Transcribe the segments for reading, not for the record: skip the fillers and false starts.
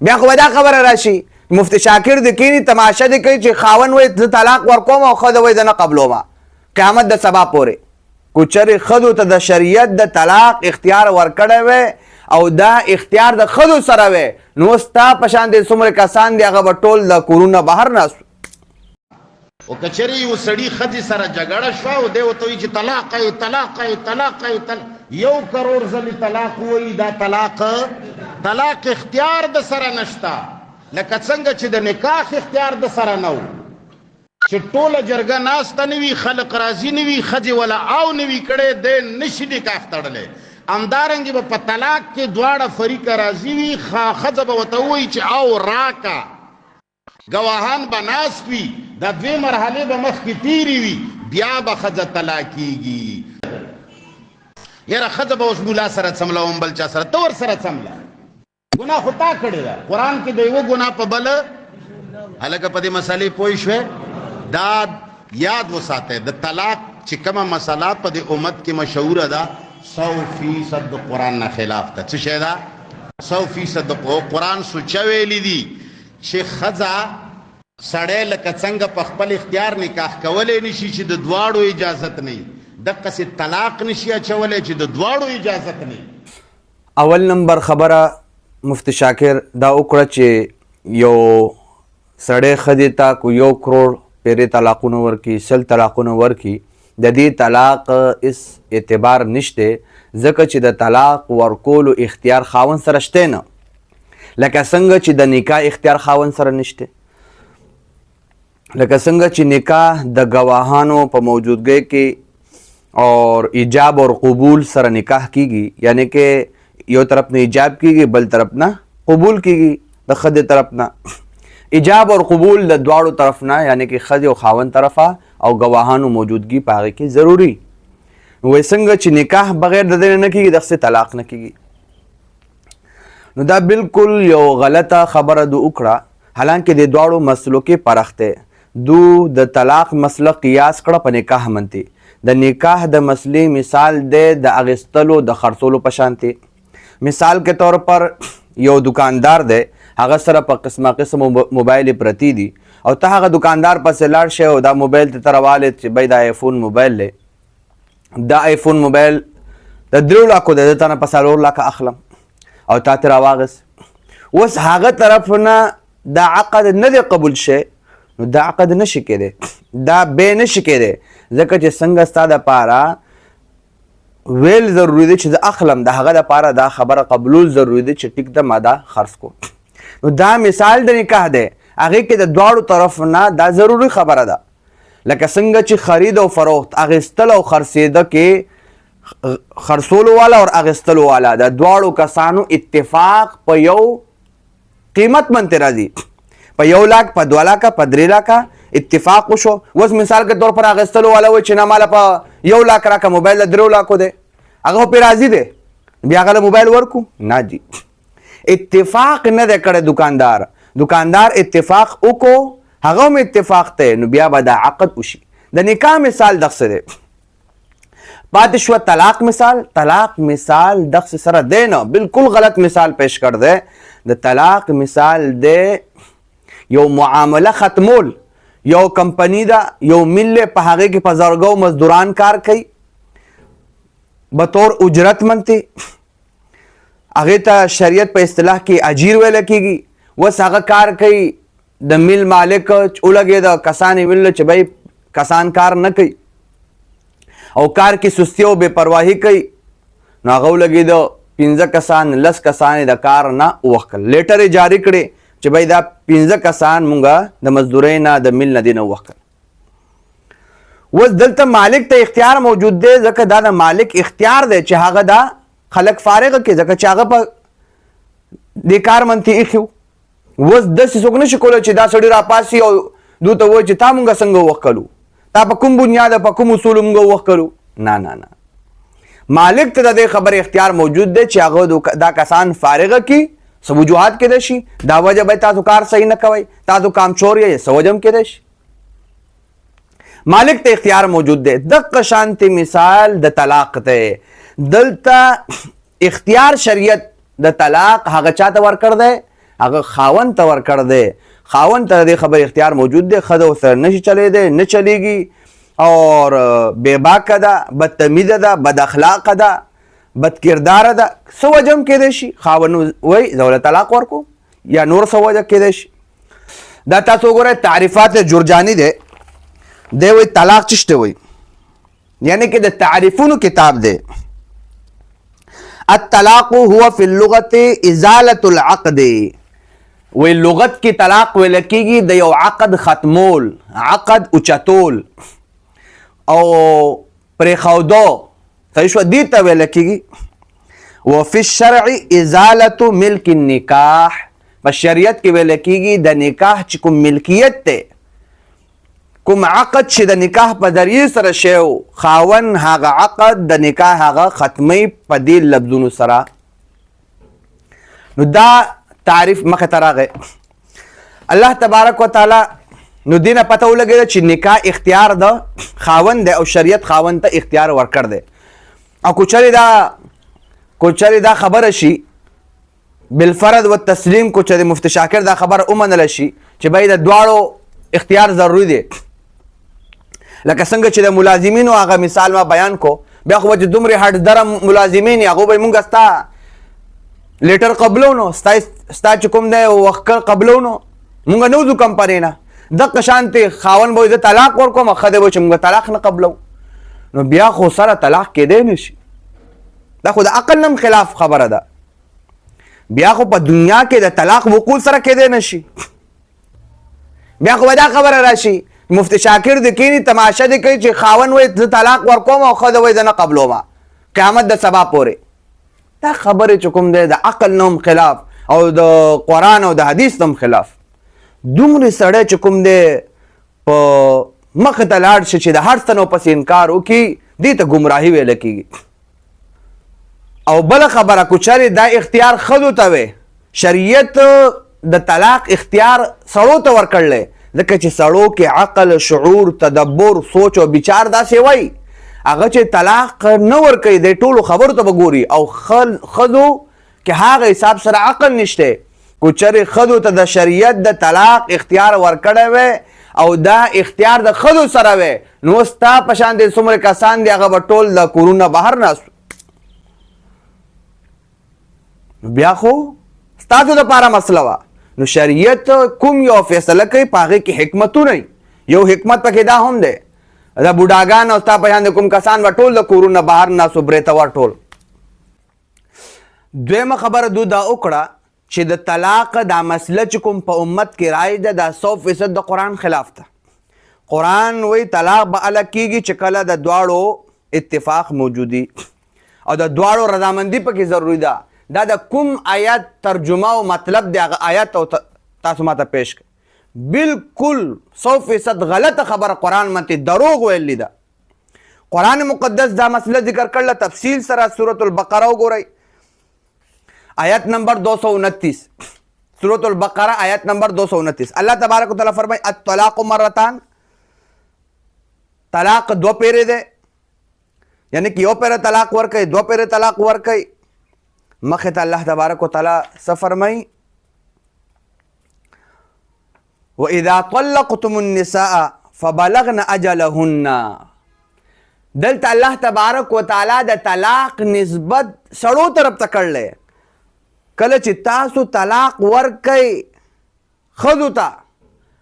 بیا خو به دا خبره راشي مفتی شاکر د کینی تماشه دی کوي چې خاون وای زه طلاق ورکوم او ښځه وای زه نه قبلومه قیامت د سبا پورې کو چرې ښځو ته د شریعت د طلاق اختیار ورکړی وی او دا اختیار د ښځو سره وی نو ستا په شان دې څومره کسان دي هغه به ټول د کورونه بهر ناست او کچری یو سړی ښځې سره جګړه شوه او دی ورته وایي چې طلاق یې طلاق یې طلاق یې 1 کروڑ ځلې طلاق وایي دا طلاق اختیار د سره نشته لکه څنګه چې د نکاح اختیار د سره نه و چې ټوله جرګه ناسته نه وي خلق راضي نه وي ښځې ولا او نه وي کړی دی نشي نکاح تړلی همدارنګې به په طلاق کې دواړه فریقه راضي وي ښځه به ورته ووایي چې او راکه گواهان به ناست وي دا 2 مرحلې به مخکې تیرې وي بیا به ښځه طلاقېږي یاره ښځه به اوس ملا سره څملوم بل چا سره ته ورسره څمله ګناه خو تا کړې ده قرآن کې د یوه ګناه په بله هلکه په دې مسلې پوه شوې دا یاد وساتئ د طلاق چې کومه مسله په دې امت کې مشهوره ده 100% د قرآن نه خلاف ده څه شی ده 100% د قرآن سوچه ویلي دي چې ښځه سړی لکه څنګه په خپل اختیار نکاح کولی نشي چې د دواړو اجازت نه وي دقسې طلاق نشي اچولی چې د دواړو اجازت نه وي. اول نمبر خبره مفتی شاکر دا وکړه چې یو سړی ښځې ته کو 1 کروڑ پیرې طلاقونه ورکړي 100 طلاقونه ورکړي د دې طلاق اس اعتبار نشته ځکه چې د طلاق ورکولو اختیار خاوند سره شته نه لکه څنګه چې د نکاح اختیار خاوند سره نشته لکه څنګه چې نکاح د گواهانو په موجودګۍ کې اور ایجاب اور قبول سره نکاح کیږي یعنی کہ یو طرف نه ایجاب کیږي بل طرف نه قبول کیږي د ښځې طرف نه ایجاب اور قبول د دواړو طرف نه یعنی کہ ښځې او خاوند طرفه او گواهانو موجودګي په هغې کې ضروري وایي څنګه چې نکاح بغیر د دې نه کیږي دغسې طلاق نه کیږي نو دا بالکل یو غلطه خبره دو وکړه حالانکه د دواړو مسلو کې فرق دی دو د طلاق مسله قیاس کړه په نکاح منتي د نکاح د مسلې مثال دی د اغستلو د خرڅولو په شانتي مثال کے طور پر یو دکاندار دی هغه سره په قسمه قسم موبایل پرتی دي او ته هغه دکاندار پسې لاړ شې او دا موبایل ته راوالی چې بای دا آیفون موبایل دی دا آیفون موبایل د 3 لکو دی د تا نه په 4 لکه اخلم او تا ته راواغست اوس هغه طرف نه دا عقد نه دی قبول شي نو دا عقد نشي کېدی دا بې نشي کېدی ځکه چې څنګه ستا دپاره ویل ضروري دی چې زه اخلم د هغه دپاره دا خبره قبلول ضروري دی چې ټیک ده ما دا خرڅ کو نو دا مثال د نکاح دی هغې کې د دواړو طرف نه دا ضروري خبره ده لکه څنګه چې خرید او فروخت اخیستل او خرڅېده کې خرڅولو والا او اخیستلو والا د دواړو کسانو اتفاق په یو قیمت باندې راځي په 1 لک په 2 لکه په 3 لکه اتفاق وشو اوس مثال کے طور پر اخیستلو والا وایي چې نه ماله په 1 لک راکه موبایل د 3 لکو دی هغه پې راضي دی بیا هغه موبایل ورکو نه جي اتفاق نه دی کړی دکاندار اتفاق وکړو هغه هم اتفاق دی نو بیا به دا عقد وشي د نکاح مثال دغسې دی پاتې شوه طلاق مثال دغسې سره دی نه بالکل غلط مثال پیش کړ دی د طلاق مثال دی یو معامله ختمول یو کمپنی ده یو مل په هغې کې په زرګو مزدوران کار کوي بطور اجرت منتي هغې ته شریعت په اصطلاح کې اجیر ویله کېږي اوس هغه کار کوي د مل مالک ولګېده کسان یې ویل چې بھائی کسان کار نه کوي او کار کې سستی او بې پرواهي کوي نو هغه ولګېده 15 کسان 10 کسان د کار نه ووښکل لیټر یې جاري کړې چې بھائی دا 15 کسان مونږه د مزدورۍ نه د مل نه دي نه ووښکل اوس دلته مالک ته اختیار موجود دی ځکه دا د مالک اختیار دی چې هغه دا خلک فارغه کړي ځکه چې هغه په دې کار منتي ایښي اوس داسې څوک نشي کولی چې دا سړي راپاسي او دوی ته وایي چې تا مونږه څنګه ووښکلو تا په کوم بنیاد په کوم اصولو مونږه ووښکلو نه مالک ته د دې خبرې اختیار موجود دی چې هغه دا کسان فارغه کړي څه وجوهات کېدای شي دا وجه به تاسو کار صحیح نه کوئ تاسو کامچور یې څه وجه هم کېدای شي مالک ته اختیار موجود دی دغه شانتي مثال د طلاق دی دلته اختیار شریعت د طلاق هغه چاته ورکړ دی هغه خاوند ته ورکړ دی. خاوند ته د خبر اختیار موجود دی، ښځه ورسره نشي چلیدی، نه چلیږي، اور بې باکه ده، بدتمیزه ده، بد اخلاقه ده، بد کرداره ده، څه وجه هم کیدی شي خاوند وایي زه ورله طلاق ورکوم، یا نور څه وجه کیدی شي. دا تاسو وګورئ تعریفات جرجاني دی، دی وایي طلاق څه ته وایي، یعنی که د تعریفونو کتاب دی. الطلاق هو فی اللغة ازالة العقد، وی لغت کی طلاق ویل کیږي د یو عقد ختمول، عقد اوچتول او پرېښودو، صحیح شوه، دې ته ویل کیږي. وفي الشرع ازالة ملک النکاح، په شریعت کې ویل کیږي د نکاح چې کوم ملکیت دی، کوم عقد چې د نکاح په ذریعې سره شی خاوند هغه عقد د نکاح هغه ختمی په دې لفظونو سره. نو دا تعریف مخه ته راغی. الله تبارک وتعالی نو دینه پته ولګېده چې نکاح اختیار د خاوند دی او شریعت خاوند ته اختیار ورکړ دی. او کوچري دا خبره شي بالفرض و تسلیم، کوچري مفتی شاکر دا خبره ومنله شي چې باید د دواړو اختیار ضروري دی. لکه څنګه چې د ملازمینو هغه مثال ما بیان کو، بیا خو چې دومره هټ درم ملازمین هغه به مونږ ستا لیټر قبلونو، ستا چې کوم دی وخت قبلونو، مونږ نه وځو کمپنۍ نه. دغه شانتې خاوند به زه طلاق ورکوم، ښځه به چې مونږ طلاق نه قبلو، نو بیا خو سره طلاق کېدی نه شي. دا خو د عقل نه خلاف خبره ده. بیا خو په دنیا کې د طلاق وقوع سره کېدی نه شي. بیا خو به دا خبره راشي مفتی شاکر د کینی تماشه دی کوي چې خاوند وایي زه طلاق ورکوم او ښځه وایي زه نه قبلوم قیامت د سبا پورې. دا خبرې چې کوم دی د عقل نه هم خلاف او د قرآن او د حدیث نه هم خلاف. دومره سړی چې کوم دی په مخې ته لاړ شي چې د هر څه نه پسې انکار وکړي، دې ته ګمراهي ویل کېږي. او بله خبره کو چېرې دا اختیار ښځو ته وی، شریعت د طلاق اختیار سړو ته ورکړلی، ځکه چې سړو کې عقل، شعور، تدبر، سوچ او بچار داسې وایي هغه چې طلاق نه ورکوي د ټولو خبرو ته به ګوري. او ښځو کې هغه حساب سره عقل نشته. کو چېرې ښځو ته د شریعت د طلاق اختیار ورکړی وی او دا اختیار د ښځو سره وی، نو ستا په شان دې څومره کسان دي هغه به ټول د کورونه بهر ناست. بیا خو ستاسو دپاره مسله وه. نو شریعت کوم یو فیصله کوي په هغې کې حکمتونه. یو حکمت پکې دا هم دی دا بوډاګان او ستا په شان د کوم کسان به ټول د کورونه بهر ناستو، برېتور ټول. دویمه خبره دو دا وکړه چې د طلاق دا مسله چې کوم په امت کې رایج ده دا 100% د قرآن خلاف ده. قرآن وایي طلاق به هله کېږي چې کله د دواړو اتفاق موجودي او د دواړو رضامندي پکې ضروري ده. دا د کوم آیات ترجمه او مطلب دی هغه آیات تاسو ماته پیش کړئ. بالکل 100% غلطه خبره قرآن منته دروغ ویلي ده. قرآن مقدس دا مسله ذکر کړله تفصیل سره. سورة البقره وګورئ آیت نمبر 229. سورة البقره آیت نمبر 229 الله تبارک وتعالی فرمای الطلاق مرتان، طلاق دو پیره ده، یعنی کہ یو پیره طلاق ورکي، دو پیره طلاق ورکي. مخه ته الله تبارک وتعالی څه فرمای واذا طلقتم النساء فبلغن اجلهن. دلته الله تبارک وتعالی د طلاق نسبت سړو طرف ته کړل. کله چې تاسو طلاق ورکئ ښځو ته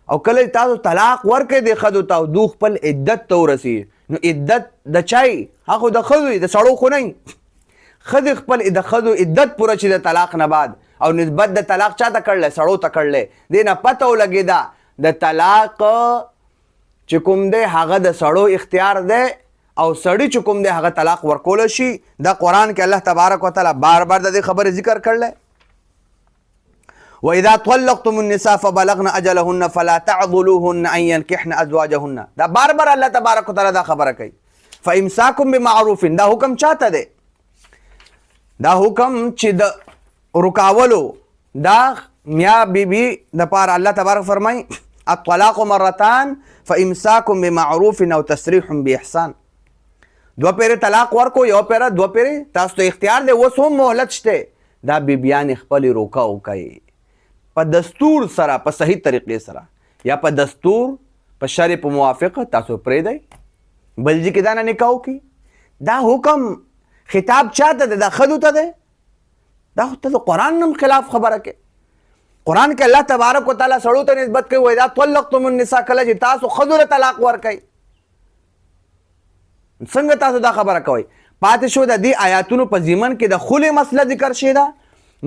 او کله چې تاسو طلاق ورکئ د ښځو ته او دوی خپل عدت ته ورسي، نو عدت د چای هغه د ښځو د سړو خو نه. ښځې خپل د ښځو عدت پوره چې د طلاق نه بعد او نسبت د طلاق چا ته کړلی؟ سړو ته کړلی. دې نه پته ولګېده د طلاق چې کوم دی هغه د سړو اختیار دی او سړي چې کوم دی هغه طلاق ورکولی شي. دا قرآن کې الله تبارک وتعالی بار بار د دې خبرې ذکر کړلی. وإذا طلقتم النساء فبلغن أجلهن فلا تعضلوهن أن ينكحن أزواجهن. دا بار بار الله تبارک وتعالی دا خبره کوي. فإمساكم بمعروف، دا حکم چاته دی؟ دا حکم چې د رکاولو دا میا بیبي د پاره الله تبارک فرمای الطلاق مرتان فإمساكم بمعروف او تسريح بإحسان. دو پیره طلاق ورکو، یو پیره دو پیره تاسو ته اختیار دی. اوس هم مهلت شته، دا بیبیان خپل روکا وکړي. په دستور سره په صحیح طریقې سره یا په دستور په شرع په موافقه تاسو پرېږدئ. بل ځای کې دا نه نکاح وکړي. دا حکم خطاب چاته دی؟ دا ښځو ته دی. دا خو ته د قرآن هم خلاف خبره کوي. قرآن کې الله تبارک وتعالی سړو ته نسبت کوي وایي دا طلقتم النساء، کله چې تاسو ښځو له طلاق ورکوئ. څنګه تاسو دا خبره کوئ؟ پاتې شو د دې آیاتونو په ضمن کې د خلع مسله ذکر شوې ده.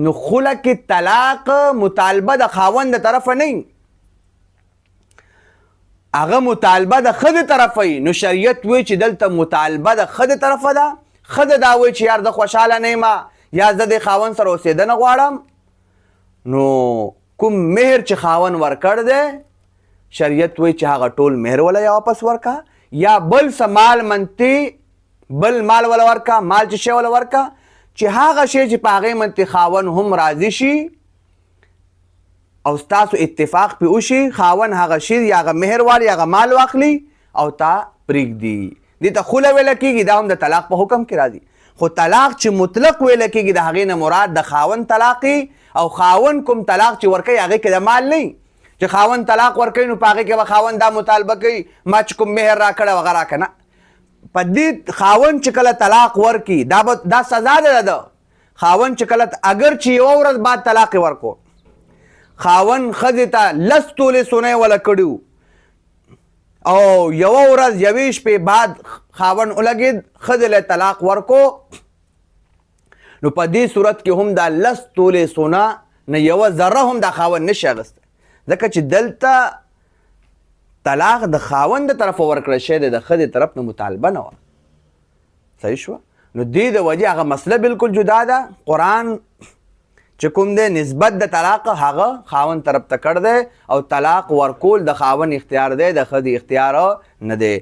نو خلع کې طلاق مطالبه د خاوند د طرفه نه وي، هغه مطالبه د ښځې طرفه وي. نو شریعت وایي چې دلته مطالبه د ښځې طرفه ده. ښځه دا وایي چې یار زه خوشحاله نه یم یا زه د خاوند سره اوسېدنه غواړم. نو کوم مهر چې خاوند ورکړ دی شریعت وایي چې هغه ټول مهر ولا یا واپس ورکا، یا بل څه مال منطي بل مال ولا ورکا، مال چې شی ولا ورکا چې هغه شی چې په هغې منطي خاوند هم راضي شي او ستاسو اتفاق پې وشي، خاوند هغه شی یا هغه مهر والی هغه مال واخلي او تا پرېږدي. دې ته خلع ویله کېږي. دا هم د طلاق په حکم کې راځي. خو طلاق چې مطلق ویله کېږي د هغې نه مراد د خاوند طلاق او خاوند کوم طلاق چې ورکوي هغې کې د مال نه چې خاوند طلاق ورکوي نو په هغې کې به خاوند دا مطالبه کوي ما چې کوم مهر راکړی هغه راکړه. نه، په دې خاوند چې کله طلاق ورکي دا سزا ده. د خاوند چې کله اگر چې یوه ورځ بعد طلاق ورکو، خاوند ښځې ته 10 تولې سونی وله کړي او یوه ورځ یوې شپې بعد خاوند ولګېد ښځې له طلاق ورکو، نو په دې صورت کې هم دا 10 تولې سونه نه یوه ذره هم دا خاوند نشي اخیستی، ځکه چې دلته طلاق د خاوند د طرفه ورکړل شوی دی، د ښځې طرف نه مطالبه نه وه. صحیح شوه؟ نو دې د وجې هغه مسله بالکل جدا ده. قرآن چې کوم دی نسبت د طلاق هغه خاوند طرف ته کړ دی او طلاق ورکول د خاوند اختیار دی، د ښځې اختیار نه دی.